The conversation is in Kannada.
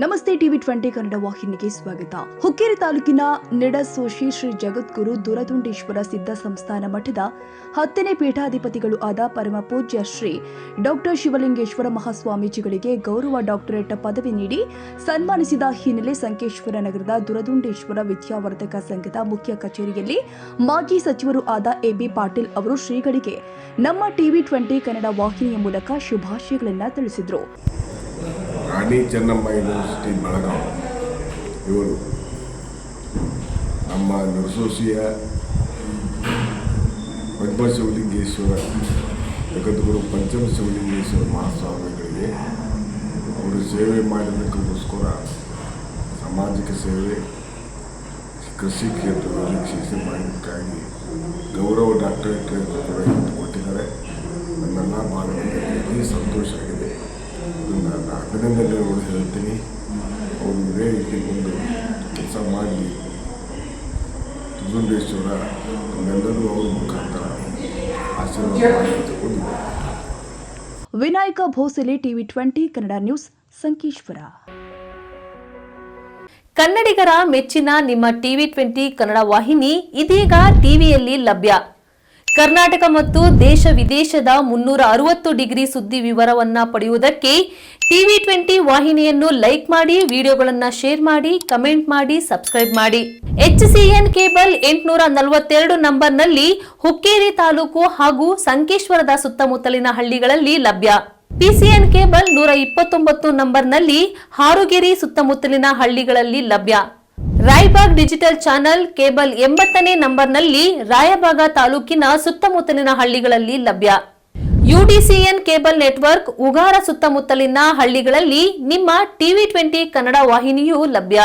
ನಮಸ್ತೆ ಟಿವಿ 20 ಕನ್ನಡ ವಾಹಿನಿಗೆ ಸ್ವಾಗತ. ಹುಕ್ಕೇರಿ ತಾಲೂಕಿನ ನಿಡಸೋಶಿ ಶ್ರೀ ಜಗದ್ಗುರು ದುರದುಂಡೇಶ್ವರ ಸಿದ್ಧ ಸಂಸ್ಥಾನ ಮಠದ 10ನೇ ಪೀಠಾಧಿಪತಿಗಳು ಆದ ಪರಮ ಪೂಜ್ಯ ಶ್ರೀ ಡಾಕ್ಟರ್ ಶಿವಲಿಂಗೇಶ್ವರ ಮಹಾಸ್ವಾಮೀಜಿಗಳಿಗೆ ಗೌರವ ಡಾಕ್ಟರೇಟ್ ಪದವಿ ನೀಡಿ ಸನ್ಮಾನಿಸಿದ ಹಿನ್ನೆಲೆ ಸಂಕೇಶ್ವರ ನಗರದ ದುರದುಂಡೇಶ್ವರ ವಿದ್ಯಾವರ್ಧಕ ಸಂಘದ ಮುಖ್ಯ ಕಚೇರಿಯಲ್ಲಿ ಮಾಜಿ ಸಚಿವರು ಆದ ಎಬಿ ಪಾಟೀಲ್ ಅವರು ಶ್ರೀಗಳಿಗೆ ನಮ್ಮ ಟಿವಿ 20 ಕನ್ನಡ ವಾಹಿನಿಯ ಮೂಲಕ ಶುಭಾಶಯಗಳನ್ನು ತಿಳಿಸಿದರು. ರಾಣಿ ಚೆನ್ನಮ್ಮ ಯೂನಿವರ್ಸಿಟಿ ಬೆಳಗಾವಿ ಇವರು ನಮ್ಮ ನರಸೋಸಿಯ ಪದ್ಮಶಿವಲಿಂಗೇಶ್ವರ ಜಗದ್ಗುರು ಪಂಚಮ ಶಿವಲಿಂಗೇಶ್ವರ ಮಹಾಸ್ವಾಮಿಗಳಿಗೆ ಅವರು ಸೇವೆ ಮಾಡಿದ್ದಕ್ಕೋಸ್ಕರ ಸಾಮಾಜಿಕ ಸೇವೆ ಕೃಷಿ ಕ್ಷೇತ್ರದಲ್ಲಿ ಶಿಕ್ಷೆ ಮಾಡೋದಕ್ಕಾಗಿ ಗೌರವ ಡಾಕ್ಟರೇಟ್ ಕೂಡ ಕೊಟ್ಟಿದ್ದಾರೆ. ನನ್ನೆಲ್ಲ ಭಾಳ ಸಂತೋಷ ಆಗಿದೆ. ನಾನು ಅಭಿನಂದನೆಗಳು ಹೇಳ್ತೀನಿ. ಅವರು ಇದೇ ರೀತಿ ಒಂದು ಕೆಲಸ ಮಾಡಿ ದುರದುಂಡೇಶ್ವರ ನಮ್ಮೆಲ್ಲರೂ ಅವ್ರ ಮುಖಾಂತರ ಆಶೀರ್ವಾದ ತಗೊಂಡಿದ್ದಾರೆ. Vinayaka Bhosale, TV 20 Kannada news, Sankeshwar. ಕನ್ನಡಿಗರ ಮೆಚ್ಚಿನ ನಿಮ್ಮ ಟಿವಿ 20 ಕನ್ನಡ ವಾಹಿನಿ ಇದೀಗ ಟಿವಿಯಲ್ಲಿ ಲಭ್ಯ. ಕರ್ನಾಟಕ ಮತ್ತು ದೇಶ ವಿದೇಶದ 360 ಡಿಗ್ರಿ ಸುದ್ದಿ ವಿವರವನ್ನ ಪಡೆಯುವುದಕ್ಕೆ ಟಿವಿ 20 ವಾಹಿನಿಯನ್ನು ಲೈಕ್ ಮಾಡಿ, ವಿಡಿಯೋಗಳನ್ನು ಶೇರ್ ಮಾಡಿ, ಕಮೆಂಟ್ ಮಾಡಿ, ಸಬ್ಸ್ಕ್ರೈಬ್ ಮಾಡಿ. HCN ಕೇಬಲ್ 842 ನಂಬರ್ನಲ್ಲಿ ಹುಕ್ಕೇರಿ ತಾಲೂಕು ಹಾಗೂ ಸಂಕೇಶ್ವರದ ಸುತ್ತಮುತ್ತಲಿನ ಹಳ್ಳಿಗಳಲ್ಲಿ ಲಭ್ಯ. PCN ಕೇಬಲ್ 129 ನಂಬರ್ನಲ್ಲಿ ಹಾರುಗೆರೆ ಸುತ್ತಮುತ್ತಲಿನ ಹಳ್ಳಿಗಳಲ್ಲಿ ಲಭ್ಯ. ರಾಯಬಾಗ್ ಡಿಜಿಟಲ್ ಚಾನೆಲ್ ಕೇಬಲ್ 80ನೇ ನಂಬರ್ನಲ್ಲಿ ರಾಯಬಾಗ ತಾಲೂಕಿನ ಸುತ್ತಮುತ್ತಲಿನ ಹಳ್ಳಿಗಳಲ್ಲಿ ಲಭ್ಯ. UDCN ಕೇಬಲ್ ನೆಟ್ವರ್ಕ್ ಉಗಾರ ಸುತ್ತಮುತ್ತಲಿನ ಹಳ್ಳಿಗಳಲ್ಲಿ ನಿಮ್ಮ ಟಿವಿ 20 ಕನ್ನಡ ವಾಹಿನಿಯೂ ಲಭ್ಯ.